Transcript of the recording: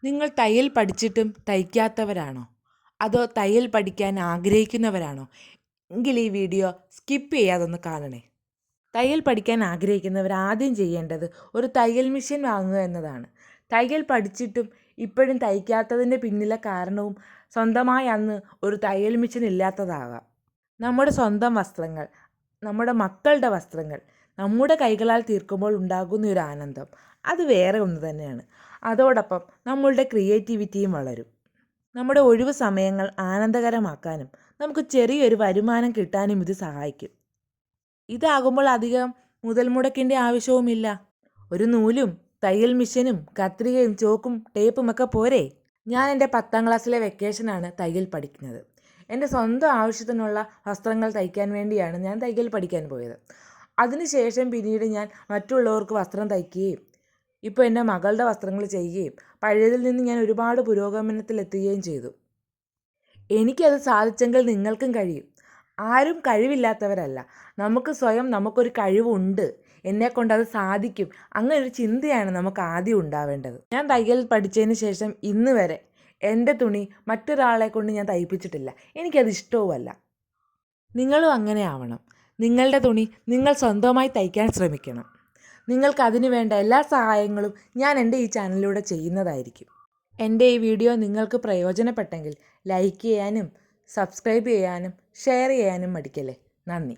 നിങ്ങൾ തയ്യൽ പഠിച്ചിട്ടും തയ്ക്കാത്തവരാണോ? അതോ തയ്യൽ പഠിക്കാൻ ആഗ്രഹിക്കുന്നവരാണോ? എങ്കിൽ ഈ വീഡിയോ സ്കിപ്പ് ചെയ്യാതൊന്ന് കാണണേ. തയ്യൽ പഠിക്കാൻ ആഗ്രഹിക്കുന്നവർ ആദ്യം ചെയ്യേണ്ടത് ഒരു തയ്യൽ മെഷീൻ വാങ്ങുക എന്നതാണ്. തയ്യൽ പഠിച്ചിട്ടും ഇപ്പോഴും തയ്ക്കാത്തതിൻ്റെ പിന്നിലെ കാരണവും സ്വന്തമായി അന്ന് ഒരു തയ്യൽ മെഷീൻ ഇല്ലാത്തതാകാം. നമ്മുടെ സ്വന്തം വസ്ത്രങ്ങൾ, നമ്മുടെ മക്കളുടെ വസ്ത്രങ്ങൾ നമ്മുടെ കൈകളാൽ തീർക്കുമ്പോൾ ഉണ്ടാകുന്ന ഒരു ആനന്ദം അത് വേറെ ഒന്ന് തന്നെയാണ്. അതോടൊപ്പം നമ്മളുടെ ക്രിയേറ്റിവിറ്റിയും വളരും. നമ്മുടെ ഒഴിവ് സമയങ്ങൾ ആനന്ദകരമാക്കാനും നമുക്ക് ചെറിയൊരു വരുമാനം കിട്ടാനും ഇത് സഹായിക്കും. ഇതാകുമ്പോൾ അധികം മുതൽ മുടക്കിൻ്റെ ആവശ്യവുമില്ല. ഒരു നൂലും തയ്യൽ മെഷീനും കത്രികയും ചോക്കും ടേപ്പും ഒക്കെ പോരെ. ഞാൻ എൻ്റെ 10ാം ക്ലാസ്സിലെ വെക്കേഷനാണ് തയ്യൽ പഠിക്കുന്നത്. എൻ്റെ സ്വന്തം ആവശ്യത്തിനുള്ള വസ്ത്രങ്ങൾ തയ്ക്കാൻ വേണ്ടിയാണ് ഞാൻ തയ്യൽ പഠിക്കാൻ പോയത്. അതിനുശേഷം പിന്നീട് ഞാൻ മറ്റുള്ളവർക്ക് വസ്ത്രം തയ്ക്കുകയും ഇപ്പോൾ എൻ്റെ മകളുടെ വസ്ത്രങ്ങൾ ചെയ്യുകയും പഴയതിൽ നിന്ന് ഞാൻ ഒരുപാട് പുരോഗമനത്തിലെത്തുകയും ചെയ്തു. എനിക്കത് സാധിച്ചെങ്കിൽ നിങ്ങൾക്കും കഴിയും. ആരും കഴിവില്ലാത്തവരല്ല. നമുക്ക് സ്വയം നമുക്കൊരു കഴിവുണ്ട്, എന്നെക്കൊണ്ട് അത് സാധിക്കും, അങ്ങനെ ഒരു ചിന്തയാണ് നമുക്ക് ആദ്യം ഉണ്ടാവേണ്ടത്. ഞാൻ തയ്യൽ പഠിച്ചതിന് ശേഷം ഇന്ന് വരെ എൻ്റെ തുണി മറ്റൊരാളെ കൊണ്ട് ഞാൻ തയ്പ്പിച്ചിട്ടില്ല. എനിക്കത് ഇഷ്ടവുമല്ല. നിങ്ങളും അങ്ങനെ ആവണം. നിങ്ങളുടെ തുണി നിങ്ങൾ സ്വന്തമായി തയ്ക്കാൻ ശ്രമിക്കണം. നിങ്ങൾക്കതിനു വേണ്ട എല്ലാ സഹായങ്ങളും ഞാൻ എൻ്റെ ഈ ചാനലിലൂടെ ചെയ്യുന്നതായിരിക്കും. എൻ്റെ ഈ വീഡിയോ നിങ്ങൾക്ക് പ്രയോജനപ്പെട്ടെങ്കിൽ ലൈക്ക് ചെയ്യാനും സബ്സ്ക്രൈബ് ചെയ്യാനും ഷെയർ ചെയ്യാനും മടിക്കല്ലേ. നന്ദി.